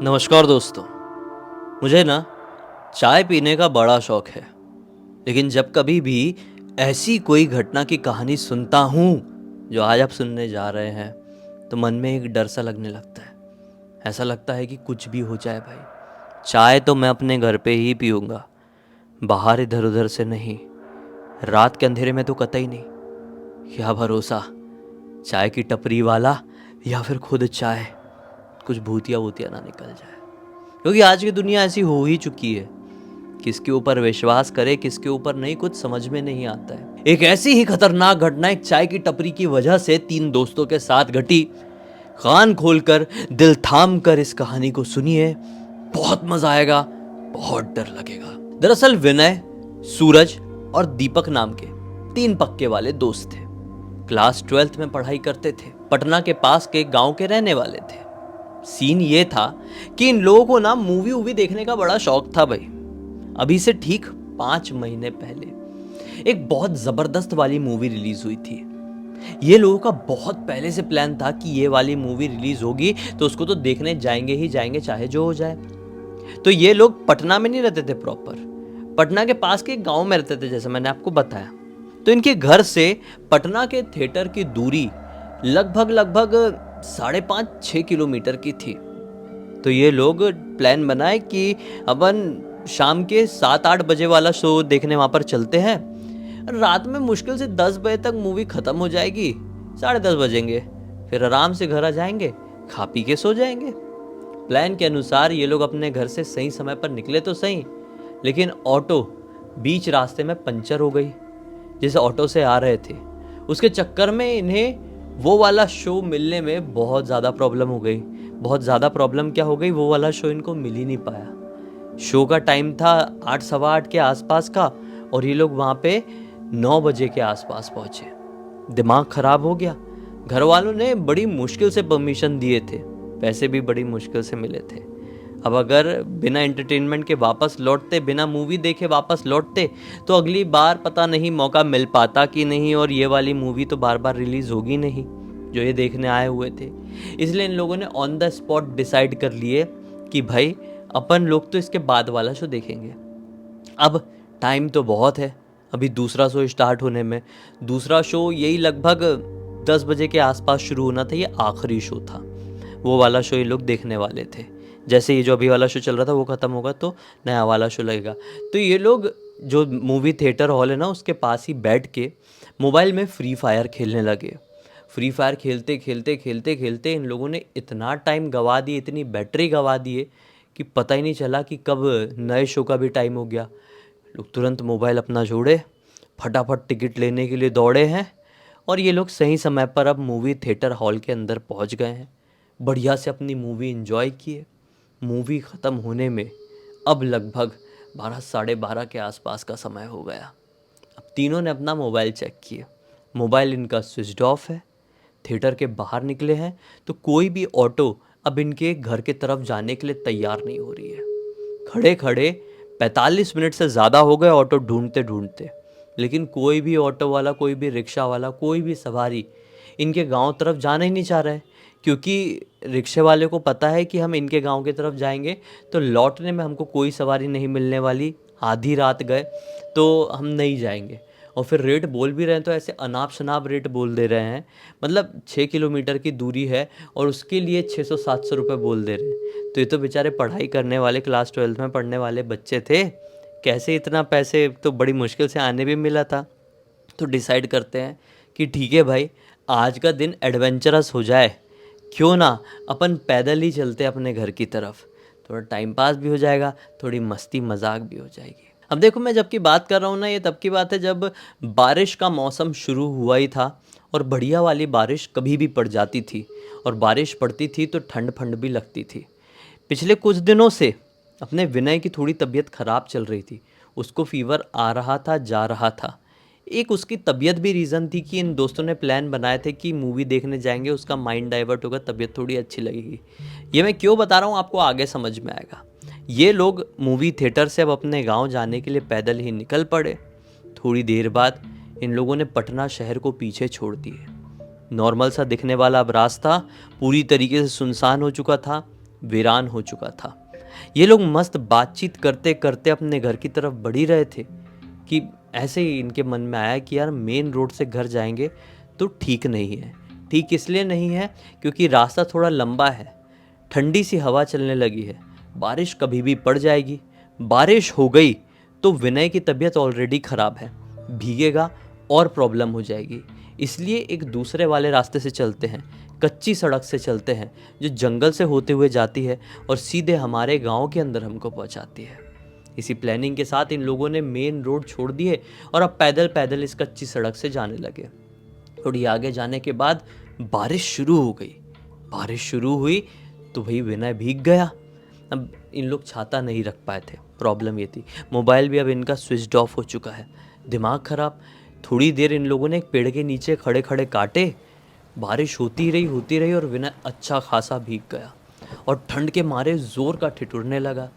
नमस्कार दोस्तों। मुझे ना चाय पीने का बड़ा शौक है। लेकिन जब कभी भी ऐसी कोई घटना की कहानी सुनता हूँ जो आज आप सुनने जा रहे हैं, तो मन में एक डर सा लगने लगता है। ऐसा लगता है कि कुछ भी हो जाए भाई, चाय तो मैं अपने घर पे ही पीऊँगा, बाहर इधर उधर से नहीं। रात के अंधेरे में तो कतई नहीं। क्या भरोसा, चाय की टपरी वाला या फिर खुद चाय, कुछ भूतिया वूतिया ना निकल जाए। क्योंकि आज की दुनिया ऐसी हो ही चुकी है, किसके ऊपर विश्वास करे किसके ऊपर नहीं, कुछ समझ में नहीं आता है। एक ऐसी ही खतरनाक घटना एक चाय की टपरी की वजह से 3 दोस्तों के साथ घटी। कान खोलकर दिल थाम कर इस कहानी को सुनिए, बहुत मजा आएगा, बहुत डर लगेगा। दरअसल विनय, सूरज और दीपक नाम के 3 पक्के वाले दोस्त थे। क्लास 12th में पढ़ाई करते थे, पटना के पास के गांव के रहने वाले थे। सीन ये था कि इन लोगों को ना मूवी वूवी देखने का बड़ा शौक था भाई। अभी से ठीक 5 महीने पहले एक बहुत जबरदस्त वाली मूवी रिलीज हुई थी। ये लोगों का बहुत पहले से प्लान था कि ये वाली मूवी रिलीज होगी तो उसको तो देखने जाएंगे ही जाएंगे, चाहे जो हो जाए। तो ये लोग पटना में नहीं रहते थे प्रॉपर, पटना के पास के गांव में रहते थे, जैसे मैंने आपको बताया। तो इनके घर से पटना के थिएटर की दूरी लगभग 5.5-6 किलोमीटर की थी। तो ये लोग प्लान बनाए कि अपन शाम के 7-8 बजे वाला शो देखने वहां पर चलते हैं। रात में मुश्किल से 10 बजे तक मूवी खत्म हो जाएगी, 10:30 बजेंगे, फिर आराम से घर आ जाएंगे, खा पी के सो जाएंगे। प्लान के अनुसार ये लोग अपने घर से सही समय पर निकले तो सही, लेकिन ऑटो बीच रास्ते में पंचर हो गई। जिस ऑटो से आ रहे थे उसके चक्कर में इन्हें वो वाला शो मिलने में बहुत ज़्यादा प्रॉब्लम हो गई। बहुत ज़्यादा प्रॉब्लम क्या हो गई, वो वाला शो इनको मिल ही नहीं पाया। शो का टाइम था 8, सवा 8 के आसपास का, और ये लोग वहाँ पे 9 बजे के आसपास पहुँचे। दिमाग ख़राब हो गया। घर वालों ने बड़ी मुश्किल से परमिशन दिए थे, पैसे भी बड़ी मुश्किल से मिले थे। अब अगर बिना एंटरटेनमेंट के वापस लौटते, बिना मूवी देखे वापस लौटते, तो अगली बार पता नहीं मौका मिल पाता कि नहीं, और ये वाली मूवी तो बार बार रिलीज होगी नहीं जो ये देखने आए हुए थे। इसलिए इन लोगों ने ऑन द स्पॉट डिसाइड कर लिए कि भाई अपन लोग तो इसके बाद वाला शो देखेंगे। अब टाइम तो बहुत है अभी दूसरा शो स्टार्ट होने में। दूसरा शो यही लगभग 10 बजे के आसपास शुरू होना था, ये आखिरी शो था। वो वाला शो ये लोग देखने वाले थे। जैसे ये जो अभी वाला शो चल रहा था वो ख़त्म होगा तो नया वाला शो लगेगा। तो ये लोग जो मूवी थिएटर हॉल है ना, उसके पास ही बैठ के मोबाइल में फ्री फायर खेलने लगे। फ्री फायर खेलते खेलते खेलते खेलते इन लोगों ने इतना टाइम गवा दिए, इतनी बैटरी गवा दिए कि पता ही नहीं चला कि कब नए शो का भी टाइम हो गया। लोग तुरंत मोबाइल अपना छोड़े, फटाफट टिकट लेने के लिए दौड़े हैं, और ये लोग सही समय पर अब मूवी थिएटर हॉल के अंदर पहुंच गए हैं। बढ़िया से अपनी मूवी एंजॉय किए। मूवी ख़त्म होने में अब लगभग 12, 12:30 के आसपास का समय हो गया। अब तीनों ने अपना मोबाइल चेक किए, मोबाइल इनका स्विच ऑफ है। थिएटर के बाहर निकले हैं तो कोई भी ऑटो अब इनके घर के तरफ जाने के लिए तैयार नहीं हो रही है। खड़े खड़े 45 मिनट से ज़्यादा हो गए ऑटो ढूंढते ढूंढते, लेकिन कोई भी ऑटो वाला, कोई भी रिक्शा वाला, कोई भी सवारी इनके गांव तरफ जाना ही नहीं चाह रहा है। क्योंकि रिक्शे वाले को पता है कि हम इनके गांव की तरफ जाएंगे तो लौटने में हमको कोई सवारी नहीं मिलने वाली, आधी रात गए तो हम नहीं जाएंगे। और फिर रेट बोल भी रहे हैं तो ऐसे अनाप शनाप रेट बोल दे रहे हैं। मतलब 6 किलोमीटर की दूरी है और उसके लिए 600-700 रुपये बोल दे रहे हैं। तो ये तो बेचारे पढ़ाई करने वाले, क्लास 12th में पढ़ने वाले बच्चे थे, कैसे इतना पैसे, तो बड़ी मुश्किल से आने भी मिला था। तो डिसाइड करते हैं कि ठीक है भाई, आज का दिन एडवेंचरस हो जाए, क्यों ना अपन पैदल ही चलते अपने घर की तरफ। थोड़ा टाइम पास भी हो जाएगा, थोड़ी मस्ती मजाक भी हो जाएगी। अब देखो, मैं जब की बात कर रहा हूँ ना, ये तब की बात है जब बारिश का मौसम शुरू हुआ ही था, और बढ़िया वाली बारिश कभी भी पड़ जाती थी, और बारिश पड़ती थी तो ठंड फंड भी लगती थी। पिछले कुछ दिनों से अपने विनय की थोड़ी तबीयत ख़राब चल रही थी। उसको फीवर आ रहा था, जा रहा था। एक उसकी तबीयत भी रीज़न थी कि इन दोस्तों ने प्लान बनाए थे कि मूवी देखने जाएंगे, उसका माइंड डाइवर्ट होगा, तबीयत थोड़ी अच्छी लगेगी। ये मैं क्यों बता रहा हूँ आपको आगे समझ में आएगा। ये लोग मूवी थिएटर से अब अपने गांव जाने के लिए पैदल ही निकल पड़े। थोड़ी देर बाद इन लोगों ने पटना शहर को पीछे छोड़ दिए। नॉर्मल सा दिखने वाला अब रास्ता पूरी तरीके से सुनसान हो चुका था। वीरान हो चुका था। ये लोग मस्त बातचीत करते करते अपने घर की तरफ बढ़ ही रहे थे कि ऐसे ही इनके मन में आया कि यार मेन रोड से घर जाएंगे तो ठीक नहीं है। ठीक इसलिए नहीं है क्योंकि रास्ता थोड़ा लंबा है, ठंडी सी हवा चलने लगी है, बारिश कभी भी पड़ जाएगी। बारिश हो गई तो विनय की तबीयत ऑलरेडी ख़राब है, भीगेगा और प्रॉब्लम हो जाएगी। इसलिए एक दूसरे वाले रास्ते से चलते हैं, कच्ची सड़क से चलते हैं जो जंगल से होते हुए जाती है और सीधे हमारे गांव के अंदर हमको पहुंचाती है। इसी प्लानिंग के साथ इन लोगों ने मेन रोड छोड़ दिए और अब पैदल पैदल इस कच्ची सड़क से जाने लगे। थोड़ी आगे जाने के बाद बारिश शुरू हो गई। बारिश शुरू हुई तो भाई विनय भीग गया। अब इन लोग छाता नहीं रख पाए थे, प्रॉब्लम ये थी। मोबाइल भी अब इनका स्विच ऑफ हो चुका है, दिमाग खराब। थोड़ी देर इन लोगों ने एक पेड़ के नीचे खड़े खड़े काटे। बारिश होती रही और विनय अच्छा खासा भीग गया और ठंड के मारे ज़ोर का ठिठुरने लगा।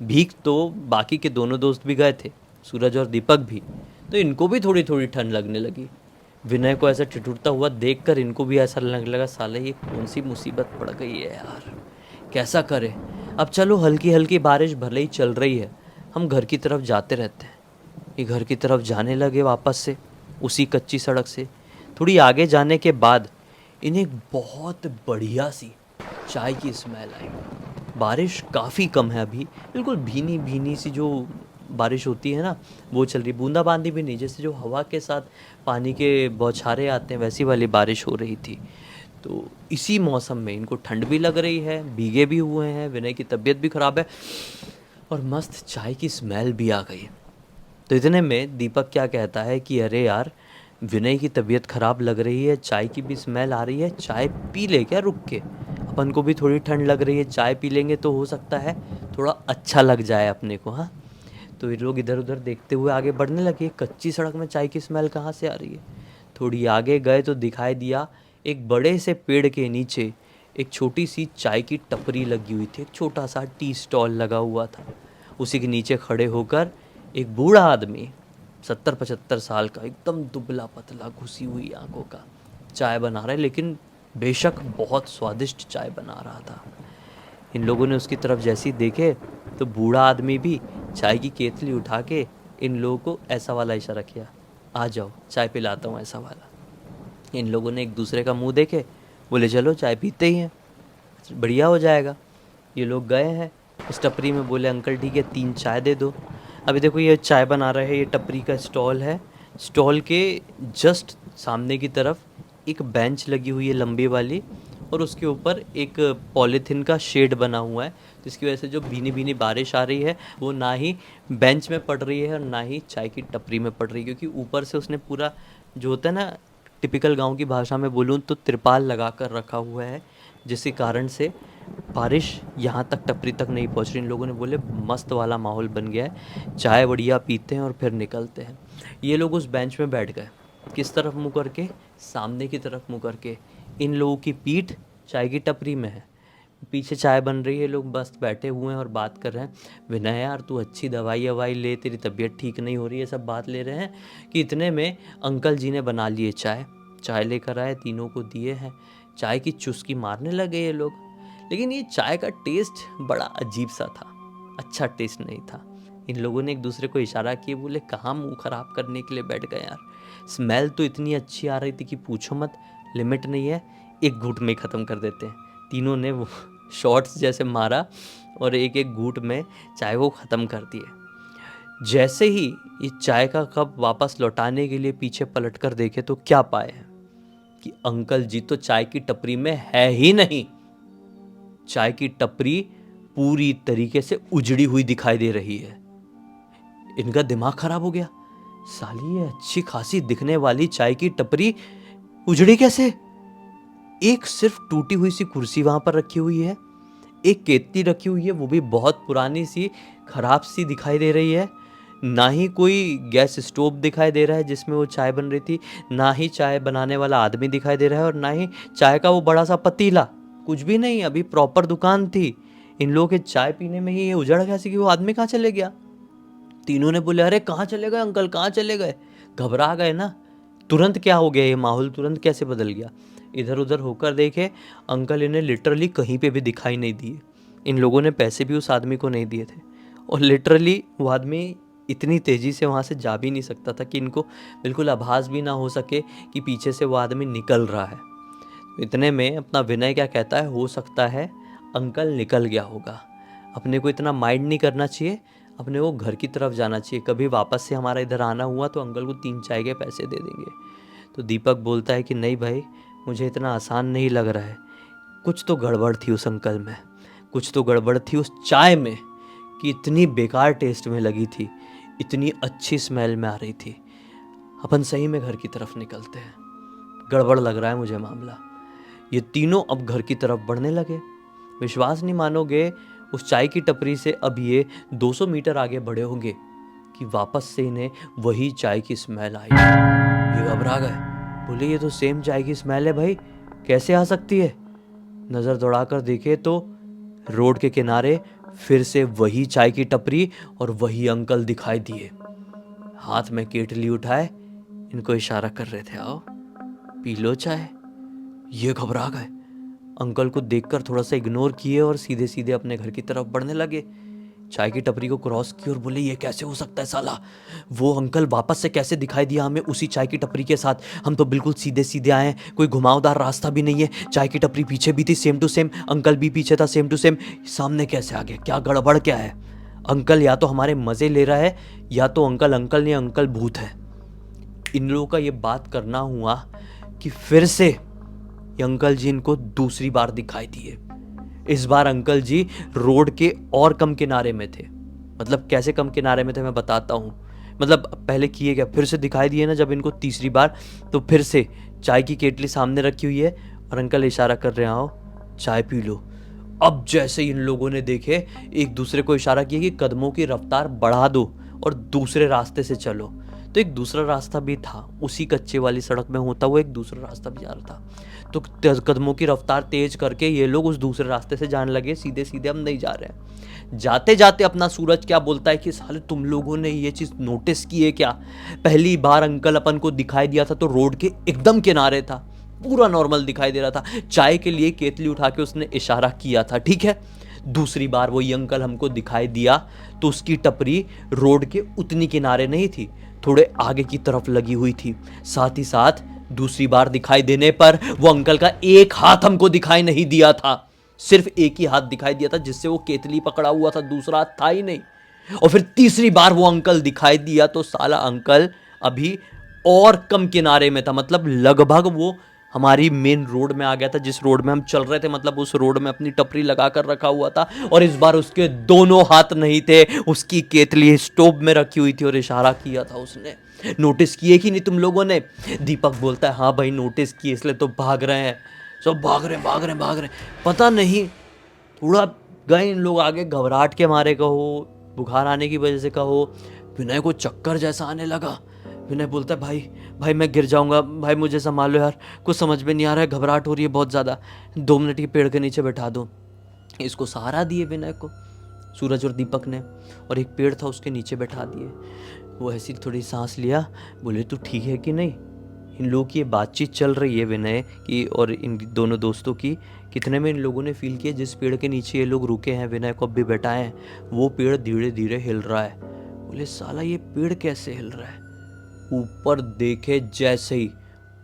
भीग तो बाकी के दोनों दोस्त भी गए थे, सूरज और दीपक भी, तो इनको भी थोड़ी थोड़ी ठंड लगने लगी। विनय को ऐसा ठिठुरता हुआ देखकर इनको भी ऐसा लगने लगा, साले ये कौन सी मुसीबत पड़ गई है यार, कैसा करे। अब चलो हल्की हल्की बारिश भले ही चल रही है, हम घर की तरफ जाते रहते हैं। ये घर की तरफ जाने लगे वापस से उसी कच्ची सड़क से। थोड़ी आगे जाने के बाद इन्हें एक बहुत बढ़िया सी चाय की स्मेल आई। बारिश काफ़ी कम है अभी, बिल्कुल भीनी भीनी सी जो बारिश होती है ना वो चल रही, बूंदाबांदी भी नहीं, जैसे जो हवा के साथ पानी के बौछारे आते हैं वैसी वाली बारिश हो रही थी। तो इसी मौसम में इनको ठंड भी लग रही है, भीगे भी हुए हैं, विनय की तबीयत भी ख़राब है और मस्त चाय की स्मेल भी आ गई। तो इतने में दीपक क्या कहता है कि अरे यार विनय की तबीयत ख़राब लग रही है, चाय की भी स्मेल आ रही है, चाय पी ले क्या रुक के, अपन को भी थोड़ी ठंड लग रही है, चाय पी लेंगे तो हो सकता है थोड़ा अच्छा लग जाए अपने को। हाँ, तो ये लोग इधर उधर देखते हुए आगे बढ़ने लगे। कच्ची सड़क में चाय की स्मेल कहाँ से आ रही है। थोड़ी आगे गए तो दिखाई दिया एक बड़े से पेड़ के नीचे एक छोटी सी चाय की टपरी लगी हुई थी, एक छोटा सा टी स्टॉल लगा हुआ था। उसी के नीचे खड़े होकर एक बूढ़ा आदमी 70-75 साल का, एकदम दुबला पतला, घुसी हुई आंखों का, चाय बना रहा है, लेकिन बेशक बहुत स्वादिष्ट चाय बना रहा था। इन लोगों ने उसकी तरफ जैसे ही देखे तो बूढ़ा आदमी भी चाय की केतली उठा के इन लोगों को ऐसा वाला इशारा किया, आ जाओ चाय पिलाता हूँ ऐसा वाला। इन लोगों ने एक दूसरे का मुंह देखे, बोले चलो चाय पीते ही हैं, बढ़िया हो जाएगा। ये लोग गए हैं उस टपरी में, बोले अंकल ठीक है 3 चाय दे दो। अभी देखो ये चाय बना रहे हैं, ये टपरी का स्टॉल है। स्टॉल के जस्ट सामने की तरफ एक बेंच लगी हुई है लंबी वाली और उसके ऊपर एक पॉलीथीन का शेड बना हुआ है, जिसकी वजह से जो भीनी भीनी बारिश आ रही है वो ना ही बेंच में पड़ रही है और ना ही चाय की टपरी में पड़ रही है, क्योंकि ऊपर से उसने पूरा जो होता है ना, टिपिकल गांव की भाषा में बोलूँ तो तिरपाल लगा कर रखा हुआ है, जिसके कारण से बारिश यहाँ तक टपरी तक नहीं पहुँच रही। इन लोगों ने बोले मस्त वाला माहौल बन गया है, चाय बढ़िया पीते हैं और फिर निकलते हैं। ये लोग उस बेंच में बैठ गए, किस तरफ मुँह करके, सामने की तरफ मुँह करके। इन लोगों की पीठ चाय की टपरी में है, पीछे चाय बन रही है, लोग बस बैठे हुए हैं और बात कर रहे हैं। विनय यार तू अच्छी दवाई ववाई ले, तेरी तबीयत ठीक नहीं हो रही है, सब बात ले रहे हैं कि इतने में अंकल जी ने बना लिए चाय लेकर आए, तीनों को दिए हैं। चाय की चुस्की मारने लगे ये लोग, लेकिन ये चाय का टेस्ट बड़ा अजीब सा था, अच्छा टेस्ट नहीं था। इन लोगों ने एक दूसरे को इशारा किए, बोले कहाँ मुंह ख़राब करने के लिए बैठ गए यार, स्मेल तो इतनी अच्छी आ रही थी कि पूछो मत, लिमिट नहीं है, एक घूंट में ख़त्म कर देते हैं। तीनों ने वो शॉट्स जैसे मारा और एक एक घूंट में चाय को ख़त्म कर दिए। जैसे ही ये चाय का कप वापस लौटाने के लिए पीछे पलट कर देखे तो क्या पाए कि अंकल जी तो चाय की टपरी में है ही नहीं। चाय की टपरी पूरी तरीके से उजड़ी हुई दिखाई दे रही है। इनका दिमाग खराब हो गया, साली ये अच्छी खासी दिखने वाली चाय की टपरी उजड़ी कैसे। एक सिर्फ टूटी हुई सी कुर्सी वहां पर रखी हुई है, एक केतली रखी हुई है, वो भी बहुत पुरानी सी खराब सी दिखाई दे रही है। ना ही कोई गैस स्टोव दिखाई दे रहा है जिसमें वो चाय बन रही थी, ना ही चाय बनाने वाला आदमी दिखाई दे रहा है, और ना ही चाय का वो बड़ा सा पतीला, कुछ भी नहीं। अभी प्रॉपर दुकान थी, इन लोगों के चाय पीने में ही ये उजड़ कैसे कि वो आदमी कहाँ चले गया। तीनों ने बोले अरे कहाँ चले गए अंकल, कहाँ चले गए, घबरा गए ना, तुरंत क्या हो गया, ये माहौल तुरंत कैसे बदल गया। इधर उधर होकर देखे, अंकल इन्हें लिटरली कहीं पे भी दिखाई नहीं दिए। इन लोगों ने पैसे भी उस आदमी को नहीं दिए थे और लिटरली वो आदमी इतनी तेज़ी से वहाँ से जा भी नहीं सकता था कि इनको बिल्कुल आभास भी ना हो सके कि पीछे से वो आदमी निकल रहा है। इतने में अपना विनय क्या कहता है, हो सकता है अंकल निकल गया होगा, अपने को इतना माइंड नहीं करना चाहिए, अपने को घर की तरफ जाना चाहिए, कभी वापस से हमारा इधर आना हुआ तो अंकल को 3 चाय के पैसे दे देंगे। तो दीपक बोलता है कि नहीं भाई, मुझे इतना आसान नहीं लग रहा है, कुछ तो गड़बड़ थी उस अंकल में, कुछ तो गड़बड़ थी उस चाय में कि इतनी बेकार टेस्ट में लगी थी, इतनी अच्छी स्मेल में आ रही थी। अपन सही में घर की तरफ निकलते हैं, गड़बड़ लग रहा है मुझे मामला। ये तीनों अब घर की तरफ बढ़ने लगे। विश्वास नहीं मानोगे, उस चाय की टपरी से अब ये 200 मीटर आगे बढ़े होंगे कि वापस से इन्हें वही चाय की स्मेल आई। ये घबरा गए, बोले ये तो सेम चाय की स्मेल है भाई, कैसे आ सकती है। नज़र दौड़ाकर देखे तो रोड के किनारे फिर से वही चाय की टपरी और वही अंकल दिखाई दिए, हाथ में केटली उठाए इनको इशारा कर रहे थे, आओ पी लो चाय। ये घबरा गए, अंकल को देखकर थोड़ा सा इग्नोर किए और सीधे सीधे अपने घर की तरफ बढ़ने लगे। चाय की टपरी को क्रॉस की और बोले ये कैसे हो सकता है साला, वो अंकल वापस से कैसे दिखाई दिया हमें उसी चाय की टपरी के साथ, हम तो बिल्कुल सीधे सीधे आए हैं, कोई घुमावदार रास्ता भी नहीं है, चाय की टपरी पीछे भी थी सेम टू सेम, अंकल भी पीछे था सेम टू सेम, सामने कैसे आ गया, क्या गड़बड़ क्या है। अंकल या तो हमारे मजे ले रहा है या तो अंकल नहीं अंकल भूत है। इन लोगों का ये बात करना हुआ कि फिर से ये अंकल जी इनको दूसरी बार दिखाई दिए। इस बार अंकल जी रोड के और कम किनारे में थे। मतलब कैसे कम किनारे में थे मैं बताता हूँ। मतलब पहले किए क्या, फिर से दिखाई दिए ना जब इनको तीसरी बार, तो फिर से चाय की केटली सामने रखी हुई है और अंकल इशारा कर रहे हैं आओ चाय पी लो। अब जैसे इन लोगों ने देखे, एक दूसरे को इशारा किया कि कदमों की रफ्तार बढ़ा दो और दूसरे रास्ते से चलो। तो एक दूसरा रास्ता भी था, उसी कच्चे वाली सड़क में होता हुआ एक दूसरा रास्ता भी जा रहा था। तो कदमों की रफ्तार तेज करके ये लोग उस दूसरे रास्ते से जाने लगे, सीधे सीधे हम नहीं जा रहे हैं। जाते जाते अपना सूरज क्या बोलता है कि साले तुम लोगों ने ये चीज़ नोटिस की है क्या, पहली बार अंकल अपन को दिखाई दिया था तो रोड के एकदम किनारे था, पूरा नॉर्मल दिखाई दे रहा था, चाय के लिए केतली उठा के उसने इशारा किया था, ठीक है। दूसरी बार वही अंकल हमको दिखाई दिया तो उसकी टपरी रोड के उतनी किनारे नहीं थी, थोड़े आगे की तरफ लगी हुई थी। साथ ही साथ दूसरी बार दिखाई देने पर वो अंकल का एक हाथ हमको दिखाई नहीं दिया था, सिर्फ एक ही हाथ दिखाई दिया था जिससे वो केतली पकड़ा हुआ था, दूसरा हाथ था ही नहीं। और फिर तीसरी बार वो अंकल दिखाई दिया तो साला अंकल अभी और कम किनारे में था, मतलब लगभग वो हमारी मेन रोड में आ गया था, जिस रोड में हम चल रहे थे, मतलब उस रोड में अपनी टपरी लगा कर रखा हुआ था। और इस बार उसके दोनों हाथ नहीं थे, उसकी केतली स्टोव में रखी हुई थी और इशारा किया था उसने। नोटिस किए कि नहीं तुम लोगों ने? दीपक बोलता है हाँ भाई नोटिस किए, इसलिए तो भाग रहे हैं, सब भाग रहे हैं। पता नहीं थोड़ा गए इन लोग आगे, घबराहट के मारे कहो, बुखार आने की वजह से कहो, विनय को चक्कर जैसा आने लगा। विनय बोलता है भाई मैं गिर जाऊंगा, भाई मुझे संभालो यार, कुछ समझ में नहीं आ रहा है, घबराहट हो रही है बहुत ज़्यादा, 2 मिनट के पेड़ के नीचे बैठा दो। इसको सहारा दिए विनय को सूरज और दीपक ने, और एक पेड़ था उसके नीचे बैठा दिए। वो ऐसी थोड़ी सांस लिया, बोले तू ठीक है कि नहीं। इन लोगों की ये बातचीत चल रही है विनय की और इन दोनों दोस्तों की। कितने में इन लोगों ने फील किया जिस पेड़ के नीचे ये लोग रुके हैं, विनय को अब भी बैठाए हैं, वो पेड़ धीरे धीरे हिल रहा है। बोले साला ये पेड़ कैसे हिल रहा है। ऊपर देखे जैसे ही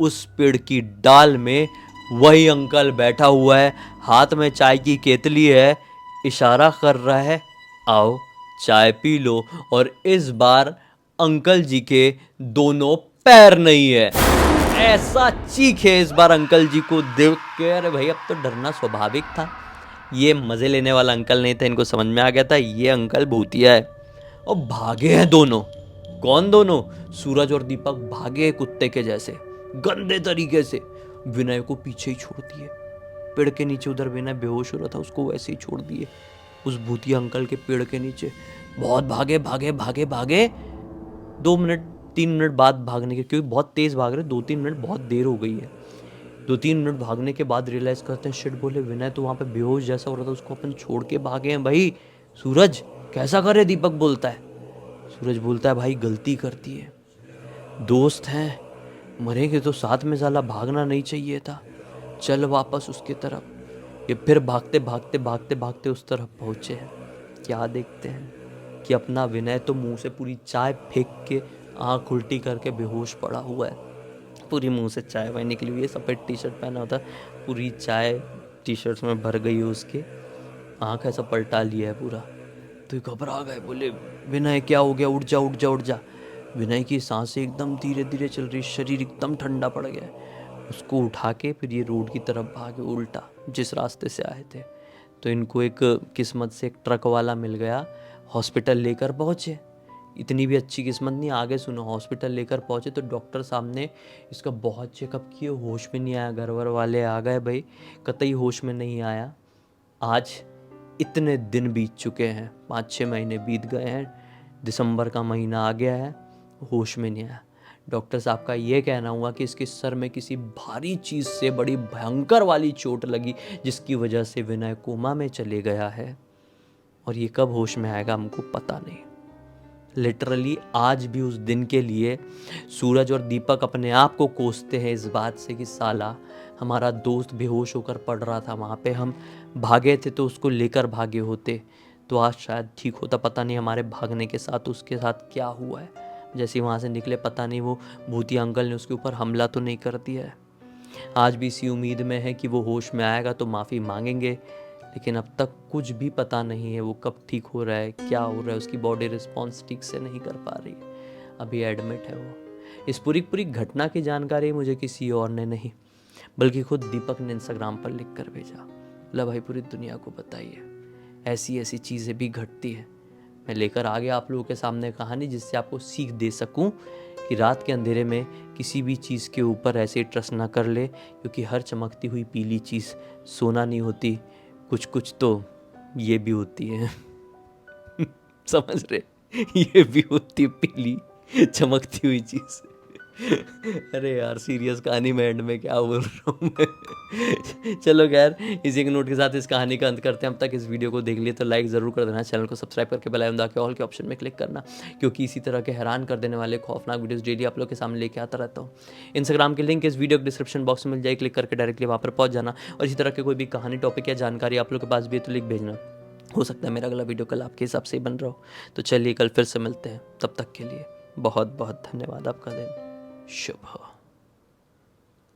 उस पेड़ की डाल में वही अंकल बैठा हुआ है, हाथ में चाय की केतली है, इशारा कर रहा है आओ चाय पी लो। और इस बार अंकल जी के दोनों पैर नहीं है। ऐसा चीखे इस बार अंकल जी को देख के, अरे भाई अब तो डरना स्वाभाविक था, ये मजे लेने वाला अंकल नहीं था, इनको समझ में आ गया था ये अंकल भूतिया है। और भागे हैं दोनों। कौन दोनों? सूरज और दीपक भागे कुत्ते के जैसे गंदे तरीके से, विनय को पीछे ही छोड़ दिए। पेड़ के नीचे उधर विनय बेहोश हो रहा था, उसको वैसे ही छोड़ दिए उस भूतिया अंकल के पेड़ के नीचे। बहुत भागे 2 मिनट 3 मिनट बाद भागने के, क्योंकि बहुत तेज भाग रहे, 2-3 मिनट बहुत देर हो गई है। 2-3 मिनट भागने के बाद रियलाइज करते हैं शिट, बोले विनय तो वहां पे बेहोश जैसा हो रहा था, उसको अपन छोड़ के भागे हैं भाई। सूरज कैसा करे, दीपक बोलता है। सूरज बोलता है भाई गलती करती है, दोस्त हैं, मरेंगे तो साथ में, साला भागना नहीं चाहिए था, चल वापस उसकी तरफ। ये फिर भागते भागते भागते भागते उस तरफ पहुँचे हैं। क्या देखते हैं कि अपना विनय तो मुंह से पूरी चाय फेंक के आँख उल्टी करके बेहोश पड़ा हुआ है। पूरी मुंह से चाय वाय निकली हुई है, सफ़ेद टी शर्ट पहना होता, पूरी चाय टी शर्ट में भर गई है उसके, आँख ऐसा पलटा लिया है पूरा। तो घबरा गए, बोले विनय क्या हो गया, उठ जा उठ जा उठ जा। विनय की सांसें एकदम धीरे धीरे चल रही, शरीर एकदम ठंडा पड़ गया है। उसको उठा के फिर ये रोड की तरफ भागे उल्टा, जिस रास्ते से आए थे। तो इनको एक किस्मत से एक ट्रक वाला मिल गया, हॉस्पिटल लेकर पहुँचे। इतनी भी अच्छी किस्मत नहीं, आगे सुनो। हॉस्पिटल लेकर पहुँचे तो डॉक्टर साहब ने इसका बहुत चेकअप किए, होश में नहीं आया। घर वर वाले आ गए भाई, कतई होश में नहीं आया। आज इतने दिन बीत चुके हैं, 5-6 महीने बीत गए हैं, दिसंबर का महीना आ गया है, होश में नहीं आया। डॉक्टर साहब का ये कहना हुआ कि इसके सर में किसी भारी चीज़ से बड़ी भयंकर वाली चोट लगी, जिसकी वजह से विनय कोमा में चले गया है। और ये कब होश में आएगा हमको पता नहीं। लिटरली आज भी उस दिन के लिए सूरज और दीपक अपने आप को कोसते हैं इस बात से कि साला हमारा दोस्त बेहोश होकर पड़ रहा था वहाँ पे, हम भागे थे तो उसको लेकर भागे होते तो आज शायद ठीक होता। पता नहीं हमारे भागने के साथ उसके साथ क्या हुआ है। जैसे वहाँ से निकले, पता नहीं वो भूतिया अंकल ने उसके ऊपर हमला तो नहीं कर दिया है। आज भी इसी उम्मीद में है कि वो होश में आएगा तो माफ़ी मांगेंगे, लेकिन अब तक कुछ भी पता नहीं है वो कब ठीक हो रहा है, क्या हो रहा है। उसकी बॉडी रिस्पॉन्स ठीक से नहीं कर पा रही, अभी एडमिट है वो। इस पूरी घटना की जानकारी मुझे किसी और ने नहीं, बल्कि खुद दीपक ने इंस्टाग्राम पर लिख कर भेजा। बोला भाई पूरी दुनिया को बताइए, ऐसी ऐसी चीज़ें भी घटती है। मैं लेकर आ गया आप लोगों के सामने कहानी, जिससे आपको सीख दे सकूं कि रात के अंधेरे में किसी भी चीज़ के ऊपर ऐसे ट्रस्ट ना कर ले, क्योंकि हर चमकती हुई पीली चीज़ सोना नहीं होती, कुछ कुछ तो ये भी होती है। समझ रहे, ये भी होती है पीली चमकती हुई चीज़। अरे यार सीरियस कहानी में एंड में क्या बोल रहा हूँ मैं। चलो खैर, इसी एक नोट के साथ इस कहानी का अंत करते हैं। अब तक इस वीडियो को देख लिए तो लाइक ज़रूर कर देना, चैनल को सब्सक्राइब करके बेल आइकन दबा के ऑल के ऑप्शन में क्लिक करना, क्योंकि इसी तरह के हैरान कर देने वाले खौफनाक वीडियोस डेली आप लोग के सामने लेके आता रहता हूँ। इंस्टाग्राम की लिंक इस वीडियो के डिस्क्रिप्शन बॉक्स में मिल जाए, क्लिक करके डायरेक्टली वहाँ पर पहुँच जाना। और इसी तरह के कोई भी कहानी, टॉपिक या जानकारी आप लोग के पास भी है तो लिख भेजना। हो सकता है मेरा अगला वीडियो कल आपके हिसाब से ही बन रहा हो। तो चलिए कल फिर से मिलते हैं, तब तक के लिए बहुत बहुत धन्यवाद। आपका दिन शुभ हो।